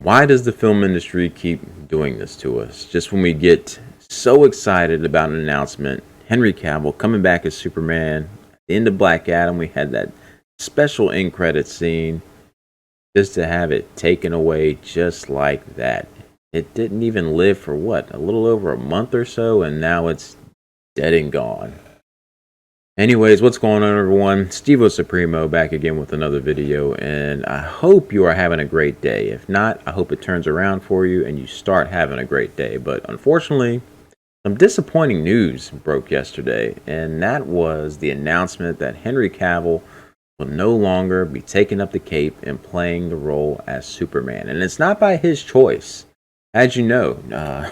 Why does the film industry keep doing this to us? Just when we get so excited about an announcement, Henry Cavill coming back as Superman, at the end of Black Adam, we had that special end credit scene, just to have it taken away just like that. It didn't even live for what, a little over a month or so, and now it's dead and gone. Anyways, what's going on, everyone? Stevo Supremo back again with another video, and I hope you are having a great day. If not, I hope it turns around for you and you start having a great day. But unfortunately, some disappointing news broke yesterday, and that was the announcement that Henry Cavill will no longer be taking up the cape and playing the role as Superman. And it's not by his choice. As you know,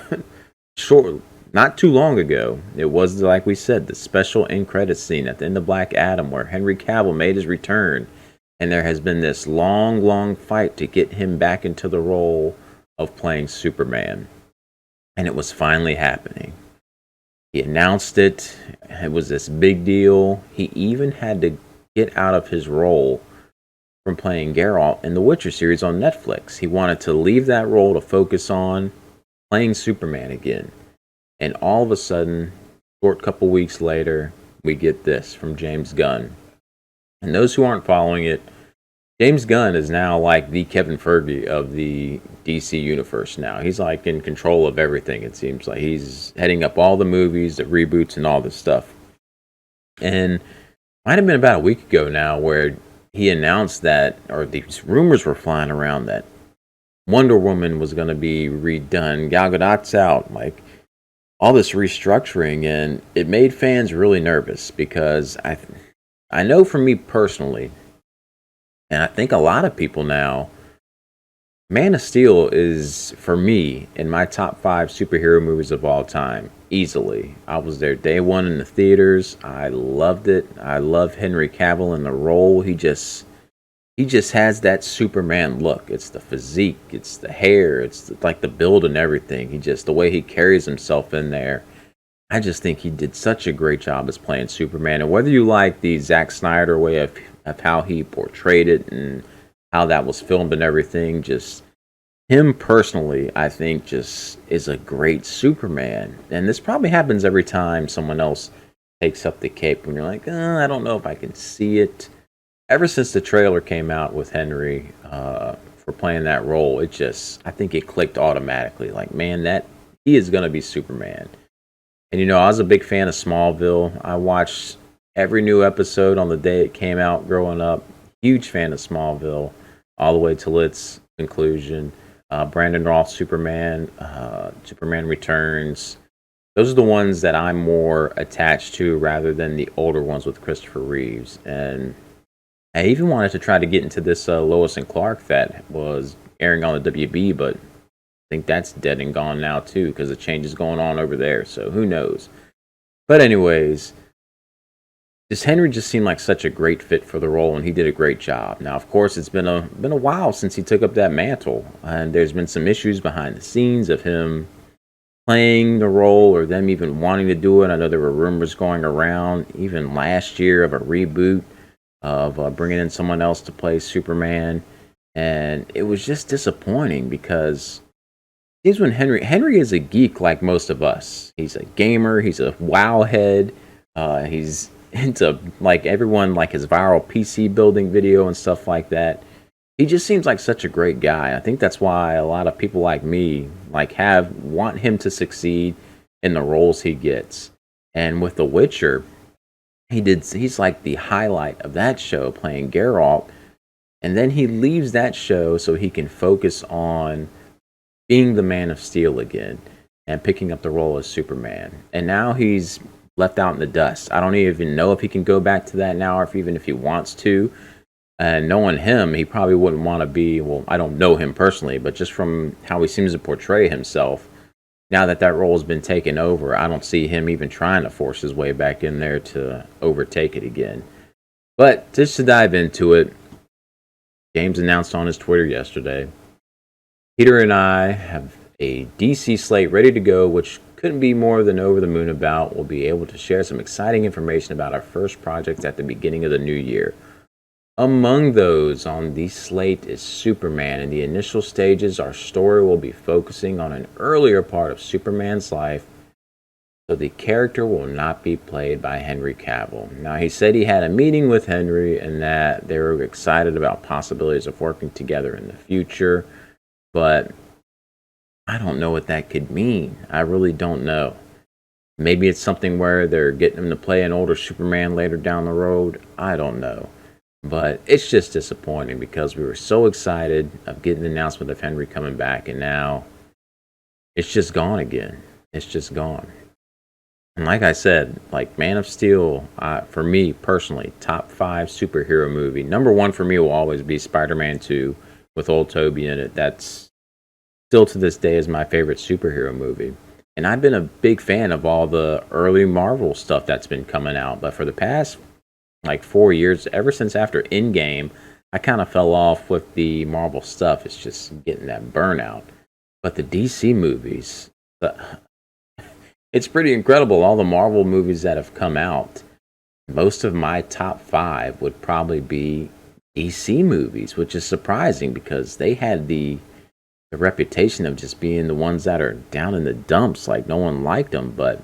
short not too long ago, it was, like we said, the special end credits scene at the end of Black Adam where Henry Cavill made his return, and there has been this long fight to get him back into the role of playing Superman. And it was finally happening. He announced it. It was this big deal. He even had to get out of his role from playing Geralt in the Witcher series on Netflix. He wanted to leave that role to focus on playing Superman again. And all of a sudden, short couple weeks later, we get this from James Gunn. And those who aren't following it, James Gunn is now like the Kevin Feige of the DC universe now. He's like in control of everything, it seems like. He's heading up all the movies, the reboots, and all this stuff. And might have been about a week ago now where he announced that, or these rumors were flying around that Wonder Woman was going to be redone. Gal Gadot's out. Like, all this restructuring, and it made fans really nervous because I know for me personally, and I think a lot of people now, Man of Steel is, for me, in my top 5 superhero movies of all time, easily. I was there day one in the theaters. I loved it. I love Henry Cavill in the role. He just has that Superman look. It's the physique, it's the hair, it's like the build and everything. The way he carries himself in there. I just think he did such a great job as playing Superman. And whether you like the Zack Snyder way of how he portrayed it and how that was filmed and everything, just him personally, I think just is a great Superman. And this probably happens every time someone else takes up the cape when you're like, I don't know if I can see it. Ever since the trailer came out with Henry for playing that role, I think it clicked automatically. Like, man, that he is going to be Superman. And I was a big fan of Smallville. I watched every new episode on the day it came out growing up. Huge fan of Smallville, all the way till its conclusion. Brandon Routh Superman, Superman Returns. Those are the ones that I'm more attached to rather than the older ones with Christopher Reeves. And I even wanted to try to get into this Lois and Clark that was airing on the WB, but I think that's dead and gone now too because the change is going on over there. So who knows? But anyways, Henry just seemed like such a great fit for the role, and he did a great job. Now, of course, it's been a while since he took up that mantle, and there's been some issues behind the scenes of him playing the role or them even wanting to do it. I know there were rumors going around even last year of a reboot of bringing in someone else to play Superman, and it was just disappointing because it seems when Henry is a geek like most of us. He's a gamer, he's a WoW head, he's into like everyone, like his viral PC building video and stuff like that. He just seems like such a great guy. I think that's why a lot of people like me want him to succeed in the roles he gets. And with The Witcher, he's like the highlight of that show, playing Geralt, and then he leaves that show so he can focus on being the Man of Steel again and picking up the role as Superman. And now he's left out in the dust. I don't even know if he can go back to that now, or even if he wants to. And knowing him, he probably wouldn't want to be, well, I don't know him personally, but just from how he seems to portray himself, now that role has been taken over, I don't see him even trying to force his way back in there to overtake it again. But just to dive into it, James announced on his Twitter yesterday, Peter and I have a DC slate ready to go, which couldn't be more than over the moon about. We'll be able to share some exciting information about our first project at the beginning of the new year. Among those on the slate is Superman. In the initial stages, our story will be focusing on an earlier part of Superman's life, so the character will not be played by Henry Cavill. Now, he said he had a meeting with Henry and that they were excited about possibilities of working together in the future, but I don't know what that could mean. I really don't know. Maybe it's something where they're getting him to play an older Superman later down the road. I don't know. But it's just disappointing because we were so excited of getting the announcement of Henry coming back, and now it's just gone again. It's just gone. And like I said, like Man of Steel, for me personally, top five superhero movie. Number one for me will always be Spider-Man 2 with old Toby in it. That's still to this day is my favorite superhero movie. And I've been a big fan of all the early Marvel stuff that's been coming out. But for the past like 4 years, ever since after Endgame, I kind of fell off with the Marvel stuff. It's just getting that burnout. But the DC movies, it's pretty incredible. All the Marvel movies that have come out, most of my top five would probably be DC movies, which is surprising because they had the reputation of just being the ones that are down in the dumps, like no one liked them. But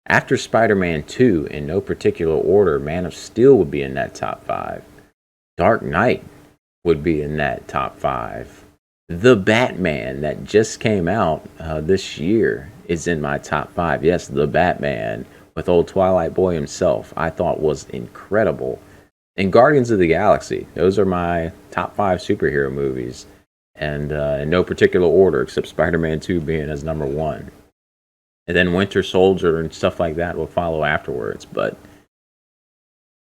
after Spider-Man 2, in no particular order, Man of Steel would be in that top five. Dark Knight would be in that top five. The Batman that just came out this year is in my top five. Yes, The Batman with old Twilight Boy himself, I thought was incredible. And Guardians of the Galaxy, those are my top five superhero movies. And in no particular order, except Spider-Man 2 being as number one. And then Winter Soldier and stuff like that will follow afterwards. But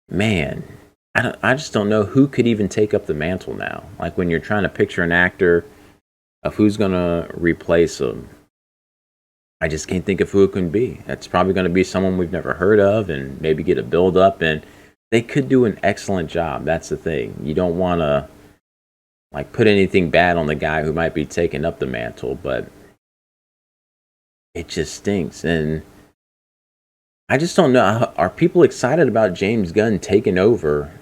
man, I just don't know who could even take up the mantle now. Like when you're trying to picture an actor of who's going to replace him, I just can't think of who it can be. It's probably going to be someone we've never heard of and maybe get a build up. And they could do an excellent job. That's the thing. You don't want to like put anything bad on the guy who might be taking up the mantle, but it just stinks. And I just don't know. Are people excited about James Gunn taking over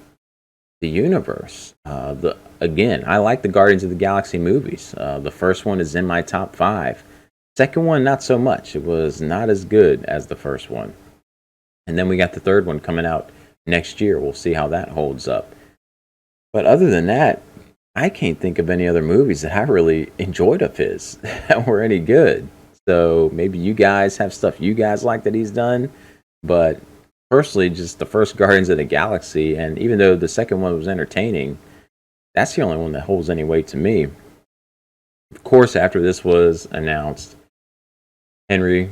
the universe? Again, I like the Guardians of the Galaxy movies. The first one is in my top five. Second one, not so much. It was not as good as the first one. And then we got the third one coming out next year. We'll see how that holds up. But other than that, I can't think of any other movies that I really enjoyed of his that were any good. So maybe you guys have stuff you guys like that he's done. But personally, just the first Guardians of the Galaxy, and even though the second one was entertaining, that's the only one that holds any weight to me. Of course, after this was announced, Henry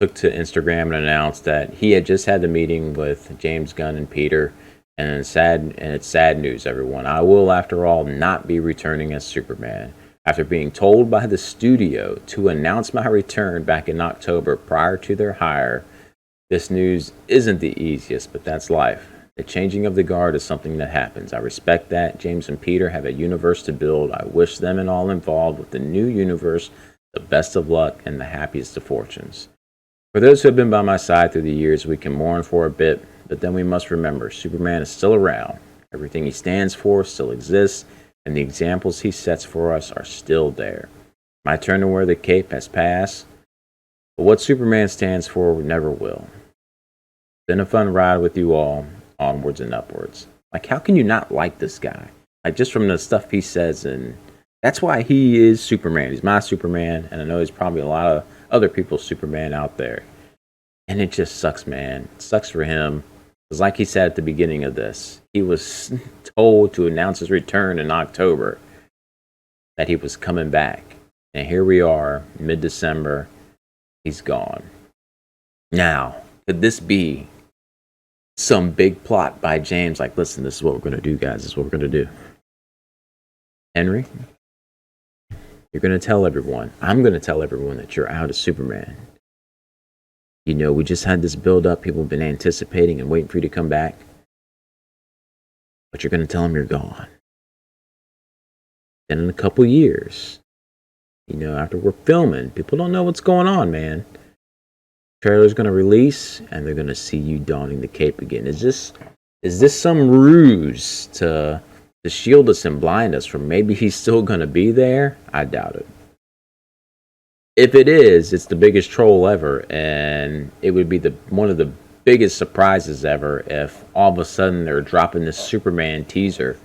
took to Instagram and announced that he had just had the meeting with James Gunn and Peter. And it's sad news, everyone. I will, after all, not be returning as Superman. After being told by the studio to announce my return back in October prior to their hire, this news isn't the easiest, but that's life. The changing of the guard is something that happens. I respect that. James and Peter have a universe to build. I wish them and all involved with the new universe the best of luck and the happiest of fortunes. For those who have been by my side through the years, we can mourn for a bit, but then we must remember Superman is still around. Everything he stands for still exists, and the examples he sets for us are still there. My turn to wear the cape has passed, but what Superman stands for never will. It's been a fun ride with you all, onwards and upwards. Like, how can you not like this guy? Like, just from the stuff he says, and that's why he is Superman. He's my Superman, and I know he's probably a lot of other people's Superman out there. And it just sucks, man. It sucks for him. Because like he said at the beginning of this, he was told to announce his return in October, that he was coming back. And here we are, mid-December, he's gone. Now, could this be some big plot by James? Like, listen, this is what we're going to do, guys. This is what we're going to do. Henry, you're going to tell everyone, I'm going to tell everyone that you're out as Superman. You know, we just had this build up. People have been anticipating and waiting for you to come back. But you're going to tell them you're gone. Then in a couple years, you know, after we're filming, people don't know what's going on, man. Trailer's going to release and they're going to see you donning the cape again. Is this Is this some ruse to shield us and blind us from maybe he's still going to be there? I doubt it. If it is, it's the biggest troll ever, and it would be the one of the biggest surprises ever if all of a sudden they're dropping this Superman teaser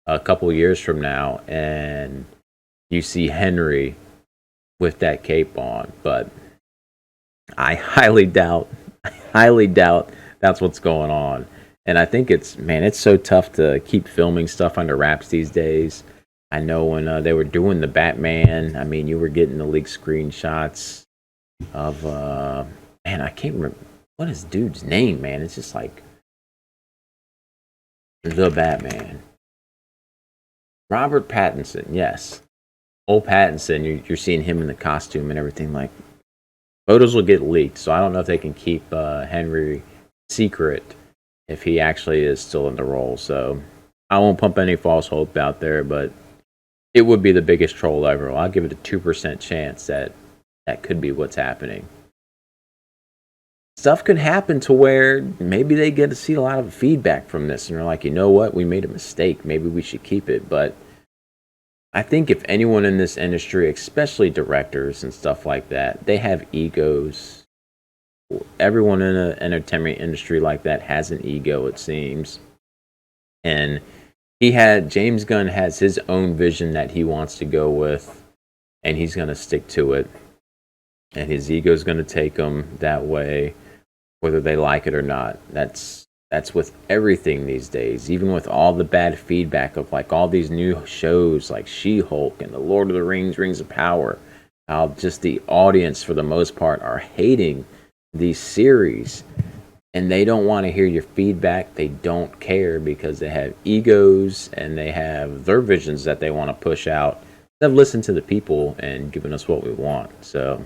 a couple years from now, and you see Henry with that cape on. But I highly doubt that's what's going on. And I think it's so tough to keep filming stuff under wraps these days. I know when they were doing the Batman, I mean, you were getting the leaked screenshots of, man, I can't remember what is dude's name, man. It's just like the Batman. Robert Pattinson, yes. Old Pattinson, you're seeing him in the costume and everything. Like, photos will get leaked, so I don't know if they can keep Henry secret if he actually is still in the role. So I won't pump any false hope out there, but it would be the biggest troll ever. I'll give it a 2% chance that that could be what's happening. Stuff could happen to where maybe they get to see a lot of feedback from this and they're like, you know what, we made a mistake. Maybe we should keep it. But I think if anyone in this industry, especially directors and stuff like that, they have egos. Everyone in the entertainment industry like that has an ego, it seems. And James Gunn has his own vision that he wants to go with, and he's going to stick to it. And his ego is going to take him that way, whether they like it or not. That's with everything these days, even with all the bad feedback of like all these new shows like She-Hulk and the Lord of the Rings, Rings of Power. How just the audience, for the most part, are hating these series, and they don't want to hear your feedback. They don't care because they have egos and they have their visions that they want to push out. They've listened to the people and given us what we want. So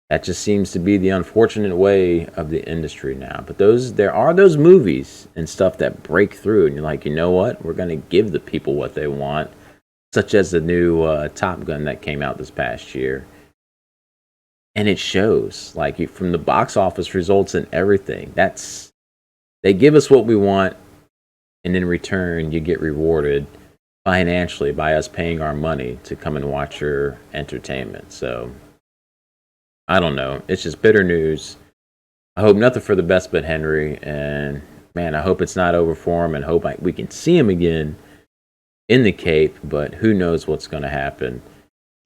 that just seems to be the unfortunate way of the industry now. But there are those movies and stuff that break through, and you're like, you know what? We're going to give the people what they want, such as the new Top Gun that came out this past year. And it shows, like, from the box office results and everything. They give us what we want, and in return, you get rewarded financially by us paying our money to come and watch your entertainment. So, I don't know. It's just bitter news. I hope nothing for the best but Henry, and man, I hope it's not over for him, and hope we can see him again in the Cape, but who knows what's going to happen.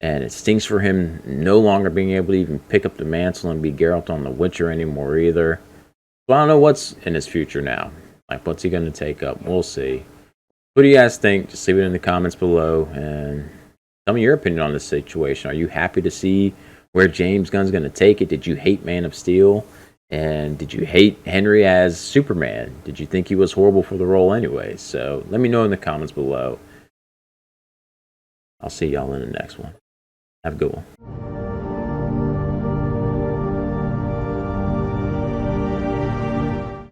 And it stinks for him no longer being able to even pick up the mantle and be Geralt on The Witcher anymore either. So I don't know what's in his future now. Like, what's he going to take up? We'll see. What do you guys think? Just leave it in the comments below and tell me your opinion on this situation. Are you happy to see where James Gunn's going to take it? Did you hate Man of Steel? And did you hate Henry as Superman? Did you think he was horrible for the role anyway? So let me know in the comments below. I'll see y'all in the next one. Have a good one.